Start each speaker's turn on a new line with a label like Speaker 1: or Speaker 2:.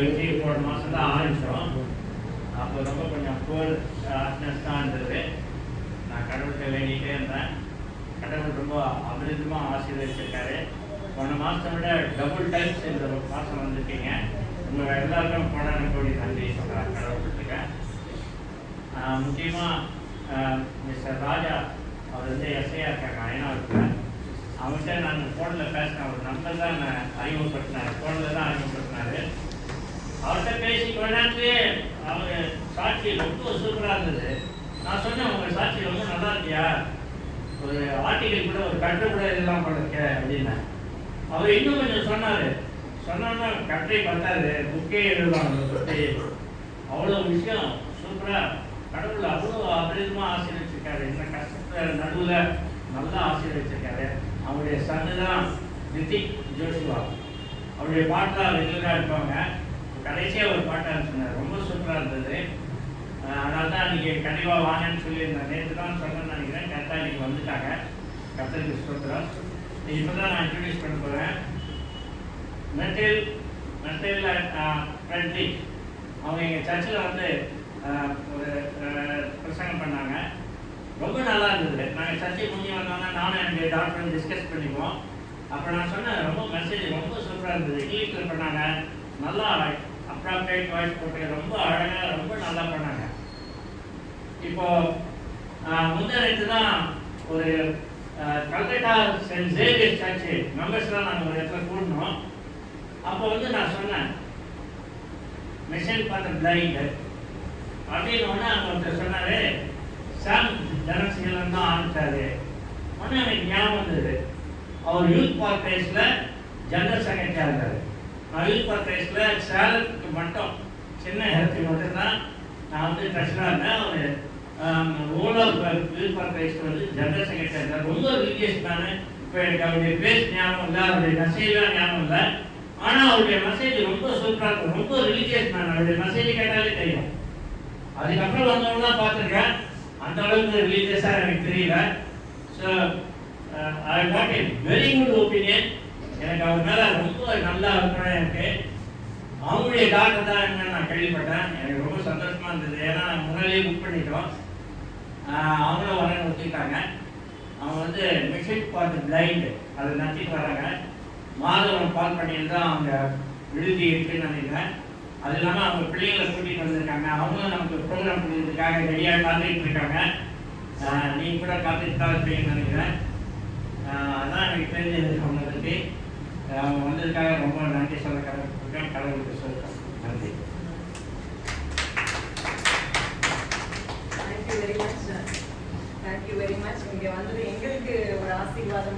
Speaker 1: UC போன மாதம் தான் ஆரம்பித்தோம். அப்போ ரொம்ப கொஞ்சம் புவர் ஹார்ட்னஸ் தான் இருந்தது. நான் கடவுள்கிட்ட வேண்டிகிட்டே இருந்தேன். கடவுள் ரொம்ப அமிர்தமாக ஆசீர்வதிச்சிருக்காரு. போன மாதத்தை விட டபுள் டைம்ஸ் இந்த மாதம் வந்திருக்கீங்க. உங்கள் எல்லாருக்கும் கோடான கோடி நன்றி சொல்கிறேன் கடவுள்கிட்ட. முக்கியமாக மிஸ்டர் ராஜா அவர் வந்து எஸ்ஐயா இருக்காங்க அயனாவரத்தில். அவங்கள்ட்ட நான் ஃபோனில் பேசினேன். அவர் நம்பர் தான் நான் அறிமுகப்படுத்தினார், ஃபோனில் தான் அறிமுகப்படுத்தினார். அவர்கிட்ட பேசி கொஞ்ச நேரத்துலேயே அவர் சாட்சி ரொம்ப சூப்பராக இருந்தது. நான் சொன்னேன், உங்கள் சாட்சி ரொம்ப நல்லா இருக்கியா, ஒரு ஆர்டிகல் கூட ஒரு கட்டுரை கூட இதெல்லாம் பண்ணிருக்க அப்படின்னேன். அவர் இன்னும் கொஞ்சம் சொன்னார். சொன்னோன்னா கட்டுரை பார்த்தாரு, புக்கே எழுதுவாங்க பற்றி. அவ்வளோ விஷயம் சூப்பராக கடவுள் அவ்வளோ அபரிதமாக ஆசீர்வச்சிருக்காரு. இந்த கஷ்டத்தில் நடுவில் நல்லா ஆசீர்வச்சிருக்காரு. அவருடைய சன்னு தான் ரித்திக் ஜோஷுவா. அவருடைய பாட்டெலாம் ரெகுலராக இருப்பாங்க. கடைசியாக ஒரு பாட்டாக சொன்னார், ரொம்ப சூப்பராக இருந்தது. அதனால தான் நீங்கள் கண்டிப்பாக வாங்கன்னு சொல்லியிருந்தேன். நேற்று தான் சொன்னேன்னு நினைக்கிறேன். கரெக்டாக இன்றைக்கி வந்துட்டாங்க. கர்த்தருக்கு ஸ்தோத்திரம். இப்போ தான் நான் இன்ட்ரடியூஸ் பண்ண போகிறேன். மெட்டல் ஃப்ரெண்ட்லிக். அவங்க எங்கள் சர்ச்சில் வந்து ஒரு பிரசங்கம் பண்ணாங்க. ரொம்ப நல்லா இருந்தது. நாங்கள் சர்ச்சை முடிஞ்சு வந்தோம்னா நானும் என்னுடைய டாக்டரும் டிஸ்கஸ் பண்ணிக்குவோம். அப்போ நான் சொன்னேன், ரொம்ப மெசேஜ் ரொம்ப சூப்பராக இருந்தது. இங்கிலீஷில் பண்ணாங்க, நல்லா அப்ராப்ரேட் வாய்ஸ் போட்டு ரொம்ப அழகாக ரொம்ப நல்லா பண்ணாங்க. இப்போது முன்னேறிட்டு தான் ஒரு கல்கட்டா சென்ட் ஜேவியர் சர்ச்சு மெம்பர்ஸ்லாம் நாங்கள் ஒரு இடத்துல கூடணும். அப்போ வந்து நான் சொன்னேன், மிஷன் ஃபார் த பிளைண்ட் அப்படின்னு. ஒன்று அங்கே ஒருத்தர் சொன்னார், சாம் ஜனசீலன் தான் ஆரம்பித்தார். ஒன்று எனக்கு ஞாபகம் வந்தது, அவர் யூத் பார்க் ரைஸில் ஜெனரல் செக்ரட்டரியாக இருந்தார். நான் யூத் பார்க் ரைஸில் சேலத்துக்கு மட்டும் சின்ன இடத்துக்கு மட்டும்தான் நான் வந்து ட்ரெஸ்டாக இருந்தேன். அவர் ஓலாப் யூத் பார்க் ரைஸில் வந்து ஜெனரல் செக்ரட்டரியாக இருந்தார். ரொம்ப ரிலீஜியஸ் நான். இப்போ எனக்கு அவருடைய பேஸ் ஞாபகம் இல்லை, அவருடைய மெசேஜ்லாம் ஞாபகம் இல்லை. ஆனால் அவருடைய மெசேஜ் ரொம்ப சூப்பராக இருக்கும். ரொம்ப ரிலீஜியஸ் நான். அவருடைய மெசேஜ் கேட்டாலே தெரியும். அதுக்கப்புறம் வந்தவங்க தான் பார்த்துருக்கேன். அந்த அளவுக்கு ரிலீஜியஸாக எனக்கு தெரியல. So I got a very good opinion. எனக்கு அவர் மேலே ரொம்ப நல்ல அபிப்பிராயம் இருக்குது. அவங்களுடைய டாக்டர் தான் என்னன்னு நான் கேள்விப்பட்டேன். எனக்கு ரொம்ப சந்தோஷமாக இருந்தது. ஏன்னா முன்னாடியே புக் பண்ணிட்டோம். அவங்களும் வரேன்னு ஒத்துக்கிட்டாங்க. அவங்க வந்து மிஷன் ஃபார் தி பிளைண்ட் அதை நடத்திட்டு வராங்க. மாதவரம் கால் பண்ணிட்டு தான் அவங்க விடுதி இருக்குன்னு நினைக்கிறேன். அது இல்லாமல் அவங்க பிள்ளைங்களை கூட்டிகிட்டு வந்திருக்காங்க. அவங்களும் நமக்கு ப்ரோக்ராம் பண்ணிக்கிறதுக்காக ரெடியாக காத்துக்கிட்டு இருக்காங்க. நீங்கள் கூட காத்துட்டு தான் இருப்பீங்கன்னு நினைக்கிறேன். அதான் எனக்கு தெரிஞ்சது அவங்களை பற்றி. அவங்க வந்ததுக்காக ரொம்ப நன்றி சொல்ல கடவுளுக்கு கடவுளுக்கு சொல்கிறேன். நன்றி.
Speaker 2: Thank you very much. இங்கே வந்தது எங்களுக்கு ஒரு ஆசீர்வாதம்.